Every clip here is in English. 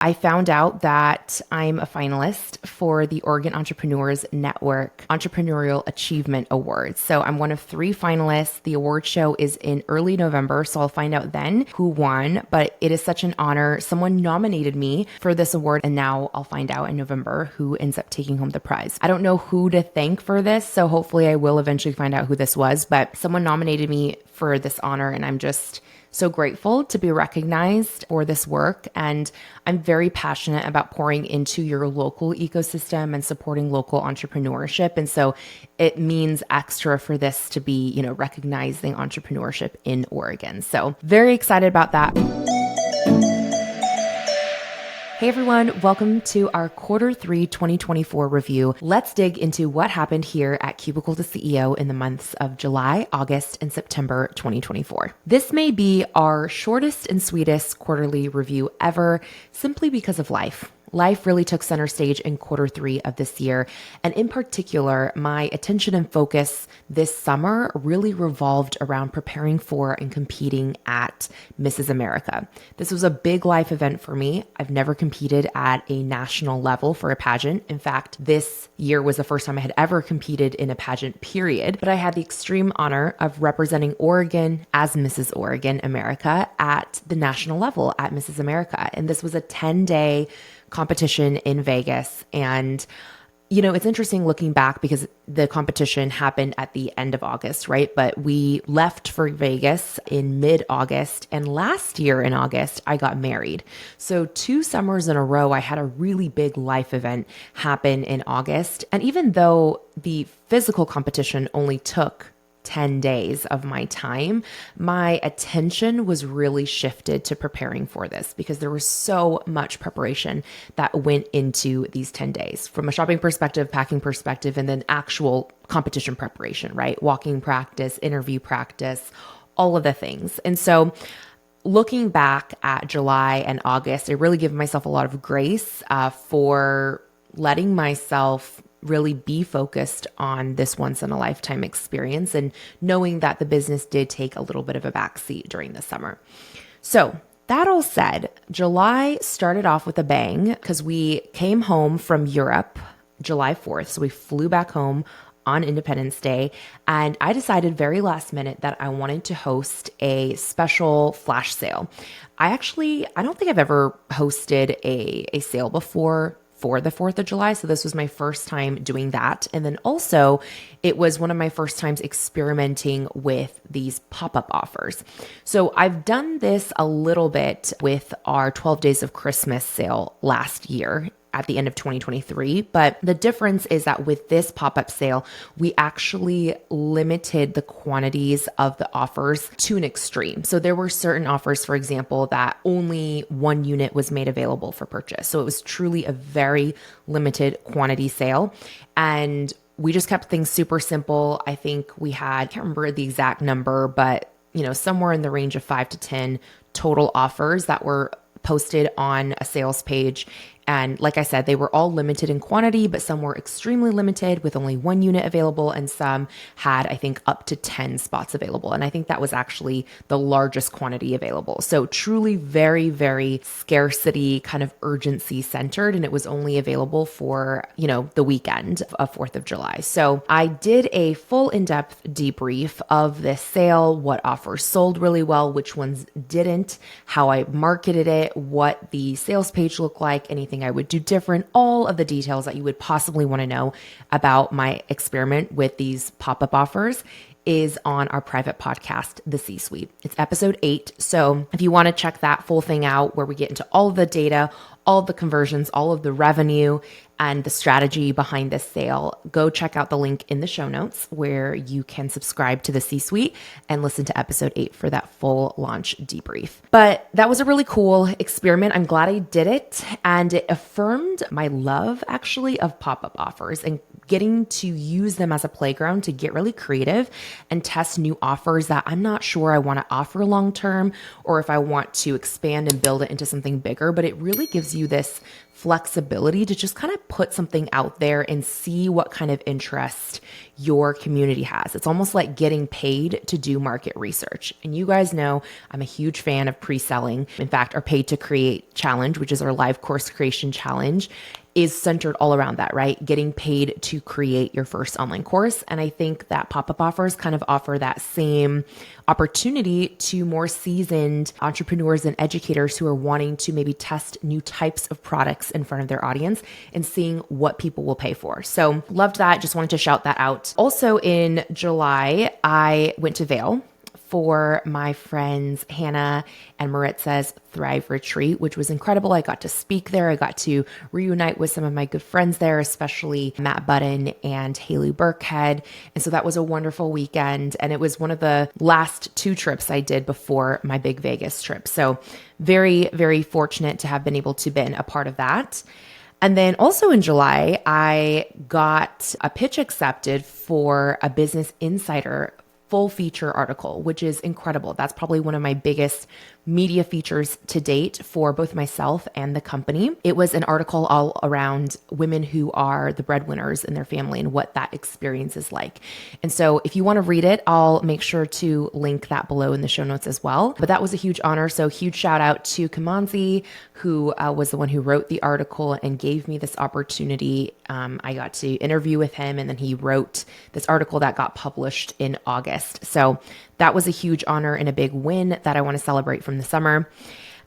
I found out that I'm a finalist for the Oregon Entrepreneurs Network Entrepreneurial Achievement Awards. So I'm one of 3 finalists. The award show is in early November, so I'll find out then who won, but it is such an honor. Someone nominated me for this award, and now I'll find out in November who ends up taking home the prize. I don't know who to thank for this, so hopefully I will eventually find out who this was, but someone nominated me for this honor, and I'm just so grateful to be recognized for this work. And I'm very passionate about pouring into your local ecosystem and supporting local entrepreneurship. And so it means extra for this to be, recognizing entrepreneurship in Oregon. So very excited about that. Hey everyone, welcome to our Q3 2024 review. Let's dig into what happened here at Cubicle to CEO in the months of July, August, and September 2024. This may be our shortest and sweetest quarterly review ever, simply because of life. Life really took center stage in Q3 of this year. And in particular, my attention and focus this summer really revolved around preparing for and competing at Mrs. America. This was a big life event for me. I've never competed at a national level for a pageant. In fact, this year was the first time I had ever competed in a pageant, period. But I had the extreme honor of representing Oregon as Mrs. Oregon America at the national level at Mrs. America. And this was a 10-day competition in Vegas. And, it's interesting looking back because the competition happened at the end of August, right? But we left for Vegas in mid-August. And last year in August, I got married. So 2 summers in a row, I had a really big life event happen in August. And even though the physical competition only took 10 days of my time, my attention was really shifted to preparing for this because there was so much preparation that went into these 10 days from a shopping perspective, packing perspective, and then actual competition preparation, right? Walking practice, interview practice, all of the things. And so looking back at July and August, I really give myself a lot of grace for letting myself really be focused on this once in a lifetime experience and knowing that the business did take a little bit of a backseat during the summer. So that all said, July started off with a bang because we came home from Europe July 4th. So we flew back home on Independence Day. And I decided very last minute that I wanted to host a special flash sale. I don't think I've ever hosted a sale before for the 4th of July. So this was my first time doing that. And then also it was one of my first times experimenting with these pop-up offers. So I've done this a little bit with our 12 Days of Christmas sale last year at the end of 2023. But the difference is that with this pop-up sale, we actually limited the quantities of the offers to an extreme. So there were certain offers, for example, that only 1 unit was made available for purchase. So it was truly a very limited quantity sale. And we just kept things super simple. I think we had, I can't remember the exact number, but somewhere in the range of 5 to 10 total offers that were posted on a sales page. And like I said, they were all limited in quantity, but some were extremely limited with only 1 unit available. And some had, I think, up to 10 spots available. And I think that was actually the largest quantity available. So truly very, very scarcity kind of urgency centered. And it was only available for, the weekend of 4th of July. So I did a full in-depth debrief of this sale, what offers sold really well, which ones didn't, how I marketed it, what the sales page looked like, anything I would do different, all of the details that you would possibly want to know about my experiment with these pop-up offers is on our private podcast, The C-Suite. It's episode 8. So if you want to check that full thing out where we get into all of the data, all of the conversions, all of the revenue, and the strategy behind this sale, go check out the link in the show notes where you can subscribe to the C-Suite and listen to episode 8 for that full launch debrief. But that was a really cool experiment. I'm glad I did it. And it affirmed my love actually of pop-up offers and getting to use them as a playground to get really creative and test new offers that I'm not sure I want to offer long term, or if I want to expand and build it into something bigger. But it really gives you this flexibility to just kind of put something out there and see what kind of interest your community has. It's almost like getting paid to do market research. And you guys know I'm a huge fan of pre-selling. In fact, our Paid to Create challenge, which is our live course creation challenge, is centered all around that, right? Getting paid to create your first online course. And I think that pop-up offers kind of offer that same opportunity to more seasoned entrepreneurs and educators who are wanting to maybe test new types of products in front of their audience and seeing what people will pay for. So loved that. Just wanted to shout that out. Also in July, I went to Vail for my friends Hannah and Maritza's Thrive Retreat, which was incredible. I got to speak there. I got to reunite with some of my good friends there, especially Matt Budden and Haley Burkhead. And so that was a wonderful weekend. And it was one of the last 2 trips I did before my big Vegas trip. So very, very fortunate to have been able to be a part of that. And then also in July, I got a pitch accepted for a Business Insider full feature article, which is incredible. That's probably one of my biggest media features to date for both myself and the company. It was an article all around women who are the breadwinners in their family and what that experience is like. And so if you want to read it, I'll make sure to link that below in the show notes as well. But that was a huge honor. So huge shout out to Kamanzi, who was the one who wrote the article and gave me this opportunity. I got to interview with him, and then he wrote this article that got published in August. So that was a huge honor and a big win that I want to celebrate from the summer.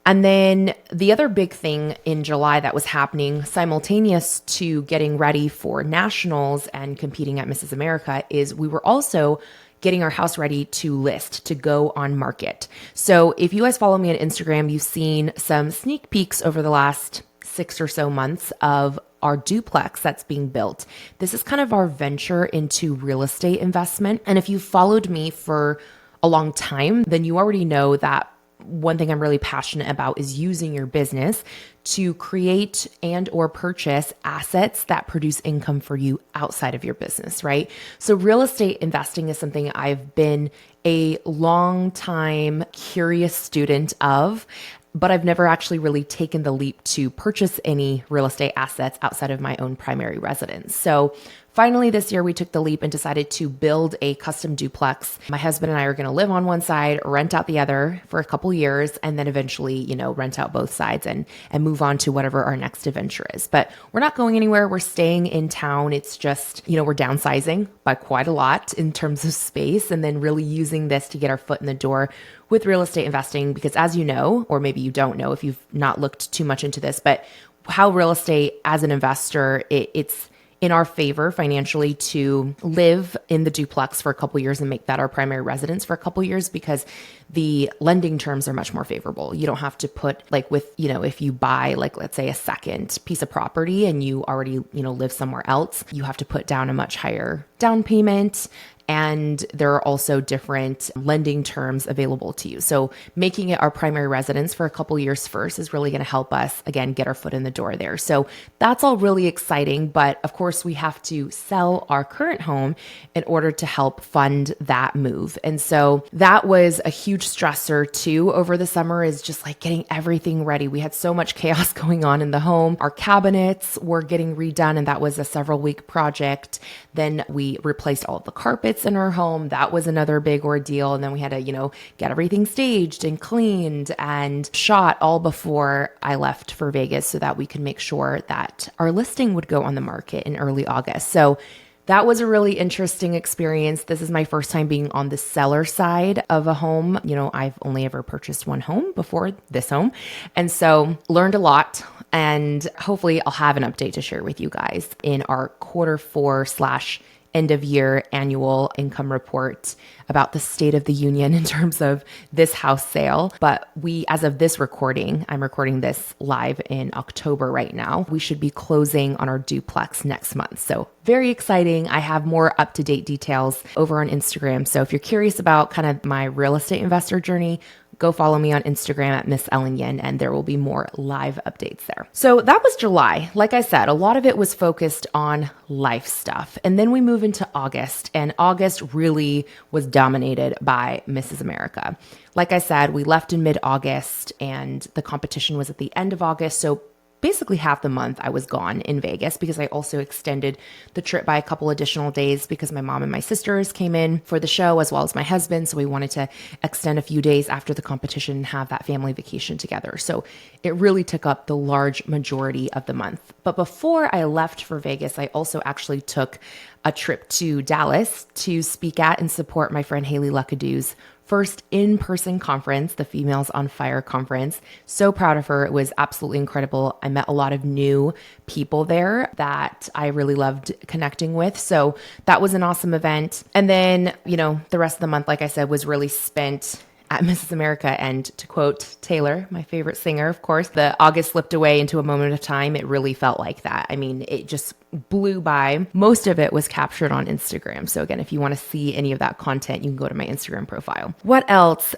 And then the other big thing in July that was happening simultaneous to getting ready for nationals and competing at Mrs. America is we were also getting our house ready to list, to go on market. So if you guys follow me on Instagram, you've seen some sneak peeks over the last 6 or so months of our duplex that's being built. This is kind of our venture into real estate investment. And if you've followed me for a long time, then you already know that one thing I'm really passionate about is using your business to create and or purchase assets that produce income for you outside of your business, right? So real estate investing is something I've been a long time curious student of, but I've never actually really taken the leap to purchase any real estate assets outside of my own primary residence. So finally, this year, we took the leap and decided to build a custom duplex. My husband and I are going to live on one side, rent out the other for a couple years, and then eventually, rent out both sides and move on to whatever our next adventure is. But we're not going anywhere. We're staying in town. It's just, we're downsizing by quite a lot in terms of space, and then really using this to get our foot in the door with real estate investing. Because as you know, or maybe you don't know if you've not looked too much into this, but how real estate as an investor, it's in our favor financially to live in the duplex for a couple years and make that our primary residence for a couple years, because the lending terms are much more favorable. You don't have to put if you buy let's say a second piece of property and you already, live somewhere else, you have to put down a much higher down payment. And there are also different lending terms available to you. So making it our primary residence for a couple years first is really going to help us, again, get our foot in the door there. So that's all really exciting. But of course, we have to sell our current home in order to help fund that move. And so that was a huge stressor too over the summer, is just getting everything ready. We had so much chaos going on in the home. Our cabinets were getting redone, and that was a several week project. Then we replaced all of the carpets in our home. That was another big ordeal. And then we had to, get everything staged and cleaned and shot all before I left for Vegas so that we could make sure that our listing would go on the market in early August. So that was a really interesting experience. This is my first time being on the seller side of a home. I've only ever purchased one home before this home. And so learned a lot, and hopefully I'll have an update to share with you guys in our Q4 / end of year annual income report about the state of the union in terms of this house sale. But as of this recording, I'm recording this live in October right now, we should be closing on our duplex next month. So very exciting. I have more up-to-date details over on Instagram. So if you're curious about kind of my real estate investor journey, go follow me on Instagram at Miss Ellen Yin, and there will be more live updates there. So that was July. Like I said, a lot of it was focused on life stuff. And then we move into August, and August really was dominated by Mrs. America. Like I said, we left in mid-August, and the competition was at the end of August. So basically half the month I was gone in Vegas, because I also extended the trip by a couple additional days because my mom and my sisters came in for the show, as well as my husband. So we wanted to extend a few days after the competition and have that family vacation together. So it really took up the large majority of the month. But before I left for Vegas, I also actually took a trip to Dallas to speak at and support my friend Haley Luckadoo's first in-person conference, the Females on Fire conference. So proud of her. It was absolutely incredible. I met a lot of new people there that I really loved connecting with. So that was an awesome event. And then, the rest of the month, like I said, was really spent at Mrs. America. And to quote Taylor, my favorite singer, of course, the August slipped away into a moment of time. It really felt like that. I mean, it just blew by. Most of it was captured on Instagram. So again, if you want to see any of that content, you can go to my Instagram profile. What else?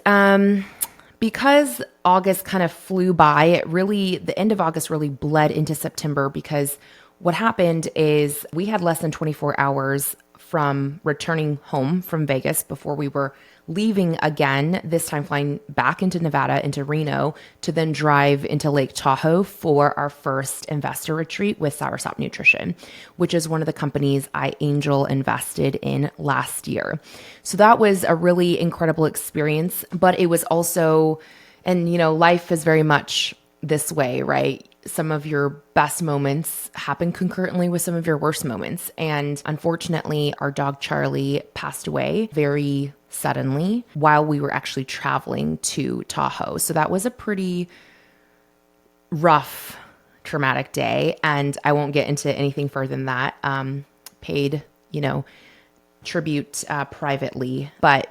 Because August kind of flew by, the end of August really bled into September, because what happened is we had less than 24 hours from returning home from Vegas before we were leaving again, this time flying back into Nevada, into Reno, to then drive into Lake Tahoe for our first investor retreat with Soursop Nutrition, which is one of the companies I angel invested in last year. So that was a really incredible experience, but it was also, and life is very much this way, right? Some of your best moments happen concurrently with some of your worst moments. And unfortunately, our dog Charlie passed away very suddenly while we were actually traveling to Tahoe. So that was a pretty rough, traumatic day. And I won't get into anything further than that. Paid, tribute privately. But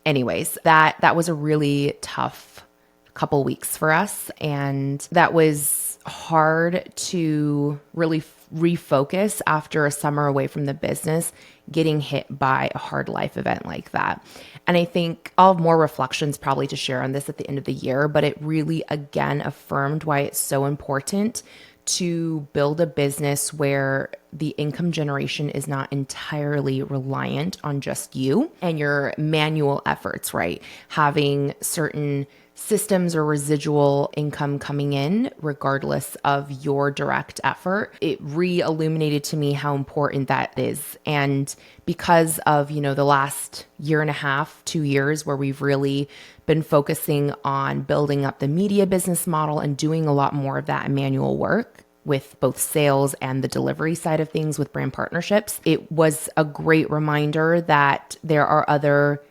anyways, that was a really tough couple weeks for us. And that was hard to really refocus after a summer away from the business, getting hit by a hard life event like that. And I think I'll have more reflections probably to share on this at the end of the year, but it really, again, affirmed why it's so important to build a business where the income generation is not entirely reliant on just you and your manual efforts, right? Having certain systems or residual income coming in, regardless of your direct effort. It re-illuminated to me how important that is. And because of, the last year and a half, 2 years, where we've really been focusing on building up the media business model and doing a lot more of that manual work with both sales and the delivery side of things with brand partnerships, it was a great reminder that there are other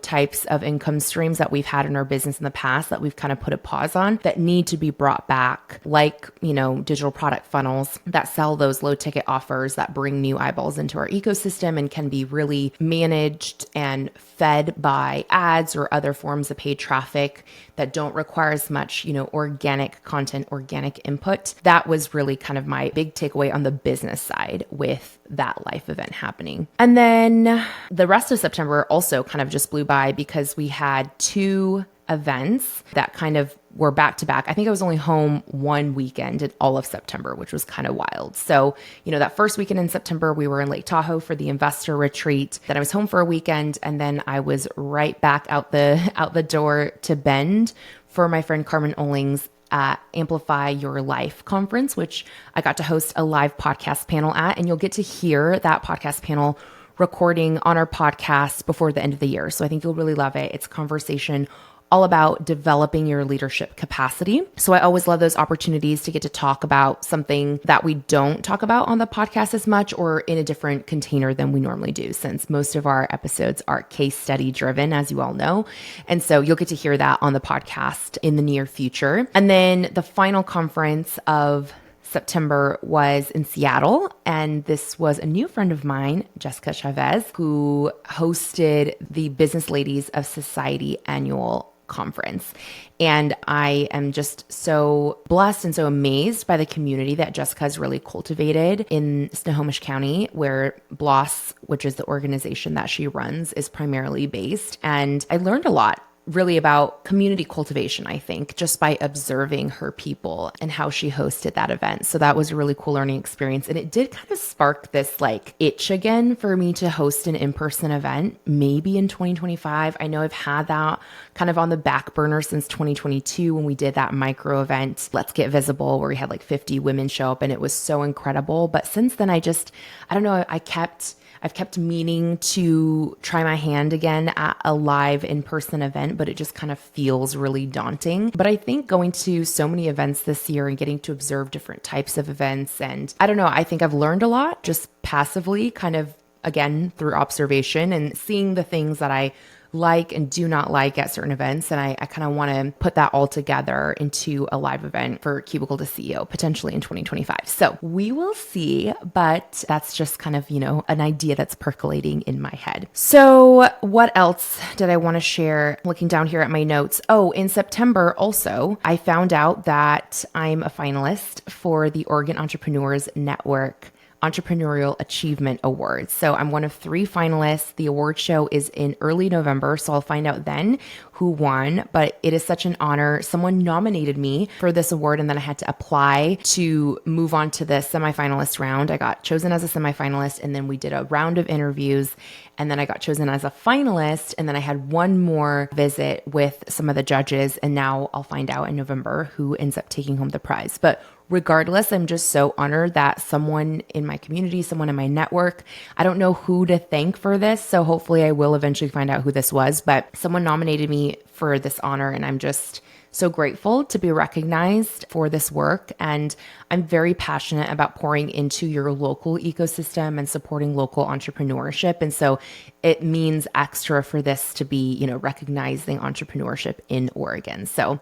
types of income streams that we've had in our business in the past that we've kind of put a pause on that need to be brought back, like, digital product funnels that sell those low ticket offers that bring new eyeballs into our ecosystem and can be really managed and fed by ads or other forms of paid traffic that don't require as much, organic content, organic input. That was really kind of my big takeaway on the business side with that life event happening. And then the rest of September also kind of just blew by because we had 2 events that kind of were back to back. I think I was only home one weekend in all of September, which was kind of wild. So, that first weekend in September, we were in Lake Tahoe for the investor retreat. Then I was home for a weekend, and then I was right back out the door to Bend for my friend Carmen Olling's Amplify Your Life conference, which I got to host a live podcast panel at, and you'll get to hear that podcast panel recording on our podcast before the end of the year. So I think you'll really love it. It's a conversation all about developing your leadership capacity. So I always love those opportunities to get to talk about something that we don't talk about on the podcast as much, or in a different container than we normally do, since most of our episodes are case study driven, as you all know. And so you'll get to hear that on the podcast in the near future. And then the final conference of September was in Seattle, and this was a new friend of mine, Jessica Chavez, who hosted the Business Ladies of Society annual conference. And I am just so blessed and so amazed by the community that Jessica has really cultivated in Snohomish County, where BLOS, which is the organization that she runs, is primarily based. And I learned a lot really about community cultivation, I think, just by observing her people and how she hosted that event. So that was a really cool learning experience. And it did kind of spark this like itch again for me to host an in-person event, maybe in 2025. I know I've had that kind of on the back burner since 2022 when we did that micro event, Let's Get Visible, where we had like 50 women show up and it was so incredible. But since then, I don't know, I've kept meaning to try my hand again at a live in-person event, but it just kind of feels really daunting. But I think going to so many events this year and getting to observe different types of events, and I don't know, I think I've learned a lot just passively, kind of again through observation and seeing the things that I like and do not like at certain events. And I kind of want to put that all together into a live event for Cubicle to CEO, potentially in 2025. So we will see, but that's just kind of, an idea that's percolating in my head. So what else did I want to share? Looking down here at my notes. Oh, in September also, I found out that I'm a finalist for the Oregon Entrepreneurs Network Entrepreneurial Achievement Awards. So I'm one of 3 finalists. The award show is in early November, so I'll find out then who won, but it is such an honor. Someone nominated me for this award and then I had to apply to move on to the semifinalist round. I got chosen as a semifinalist and then we did a round of interviews and then I got chosen as a finalist and then I had one more visit with some of the judges and now I'll find out in November who ends up taking home the prize. But regardless, I'm just so honored that someone in my community, someone in my network, I don't know who to thank for this, so hopefully I will eventually find out who this was, but someone nominated me for this honor and I'm just so grateful to be recognized for this work. And I'm very passionate about pouring into your local ecosystem and supporting local entrepreneurship. And so it means extra for this to be, recognizing entrepreneurship in Oregon. So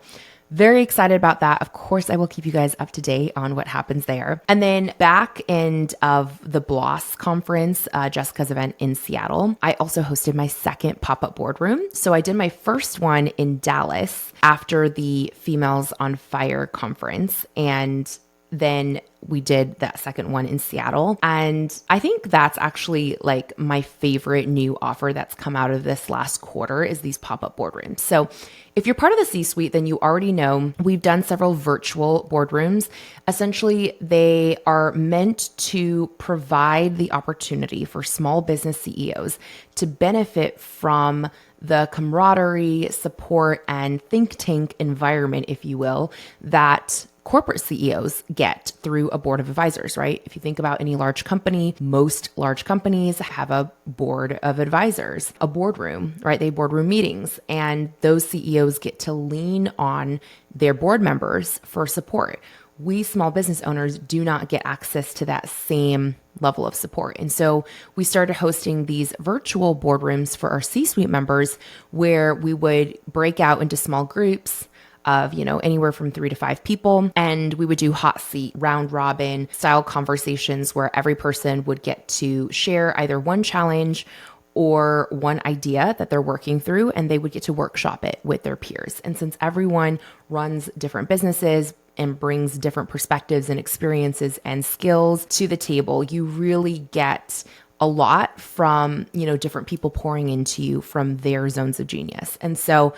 very excited about that. Of course, I will keep you guys up to date on what happens there. And then back end of the BLOS conference, Jessica's event in Seattle, I also hosted my second pop-up boardroom. So I did my first one in Dallas after the Females on Fire conference. And then we did that second one in Seattle. And I think that's actually like my favorite new offer that's come out of this last quarter is these pop-up boardrooms. So if you're part of the C-suite, then you already know we've done several virtual boardrooms. Essentially, they are meant to provide the opportunity for small business CEOs to benefit from the camaraderie, support, and think tank environment, if you will, that corporate CEOs get through a board of advisors, right? If you think about any large company, most large companies have a board of advisors, a boardroom, right? They have boardroom meetings, and those CEOs get to lean on their board members for support. We small business owners do not get access to that same level of support. And so we started hosting these virtual boardrooms for our C-suite members where we would break out into small groups of, anywhere from 3 to 5 people. And we would do hot seat, round robin style conversations where every person would get to share either one challenge or one idea that they're working through, and they would get to workshop it with their peers. And since everyone runs different businesses and brings different perspectives and experiences and skills to the table, you really get a lot from, different people pouring into you from their zones of genius. And so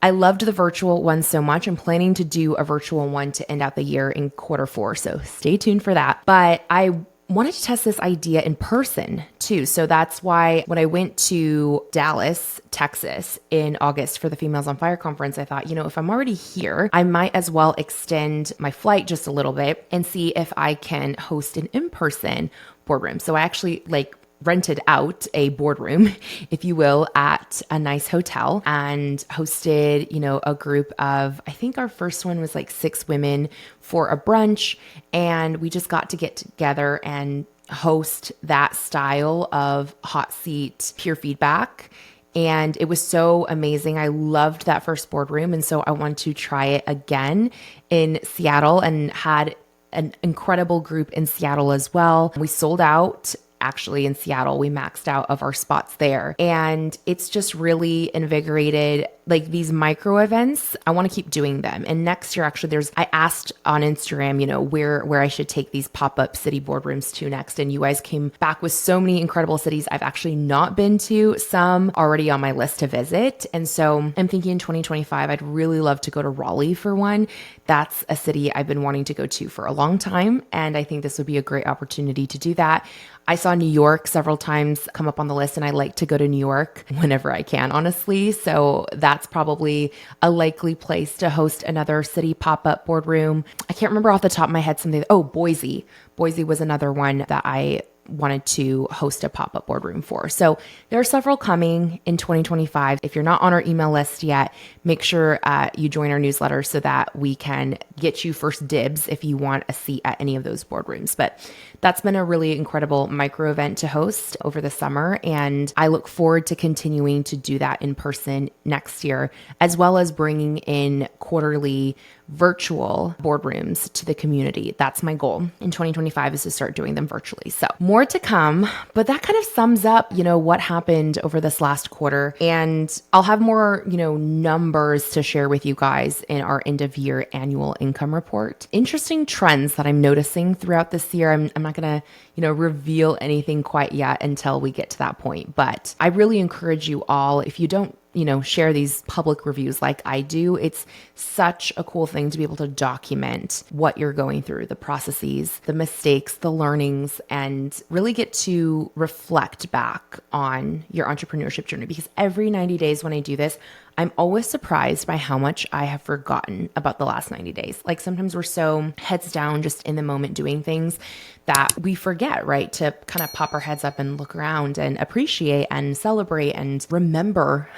I loved the virtual one so much. I'm planning to do a virtual one to end out the year in Q4. So stay tuned for that. But I wanted to test this idea in person too. So that's why when I went to Dallas, Texas in August for the Females on Fire conference, I thought, if I'm already here, I might as well extend my flight just a little bit and see if I can host an in-person boardroom. So I actually rented out a boardroom, if you will, at a nice hotel and hosted, a group of, I think our first one was 6 women for a brunch. And we just got to get together and host that style of hot seat peer feedback. And it was so amazing. I loved that first boardroom. And so I want to try it again in Seattle and had an incredible group in Seattle as well. We sold out. Actually, in Seattle, we maxed out of our spots there. And it's just really invigorated like these micro events, I want to keep doing them. And next year, actually, I asked on Instagram, where I should take these pop-up city boardrooms to next. And you guys came back with so many incredible cities I've actually not been to, some already on my list to visit. And so I'm thinking in 2025, I'd really love to go to Raleigh for one. That's a city I've been wanting to go to for a long time. And I think this would be a great opportunity to do that. I saw New York several times come up on the list, and I like to go to New York whenever I can, honestly. So that's probably a likely place to host another city pop-up boardroom. I can't remember off the top of my head something. Oh, Boise. Boise was another one that I wanted to host a pop-up boardroom for. So there are several coming in 2025. If you're not on our email list yet, make sure you join our newsletter so that we can get you first dibs if you want a seat at any of those boardrooms. But that's been a really incredible micro event to host over the summer. And I look forward to continuing to do that in person next year, as well as bringing in quarterly virtual boardrooms to the community. That's my goal in 2025, is to start doing them virtually. So more to come, but that kind of sums up, what happened over this last quarter. And I'll have more, numbers to share with you guys in our end of year annual income report. Interesting trends that I'm noticing throughout this year. I'm not going to, reveal anything quite yet until we get to that point, but I really encourage you all, if you don't share these public reviews like I do. It's such a cool thing to be able to document what you're going through, the processes, the mistakes, the learnings, and really get to reflect back on your entrepreneurship journey. Because every 90 days when I do this, I'm always surprised by how much I have forgotten about the last 90 days. Like sometimes we're so heads down, just in the moment doing things, that we forget, right? To kind of pop our heads up and look around and appreciate and celebrate and remember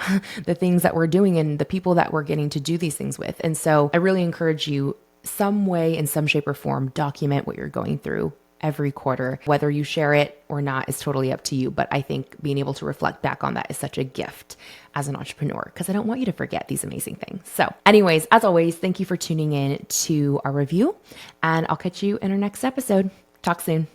the things that we're doing and the people that we're getting to do these things with. And so I really encourage you, some way, in some shape or form, document what you're going through every quarter. Whether you share it or not is totally up to you. But I think being able to reflect back on that is such a gift as an entrepreneur, because I don't want you to forget these amazing things. So anyways, as always, thank you for tuning in to our review, and I'll catch you in our next episode. Talk soon.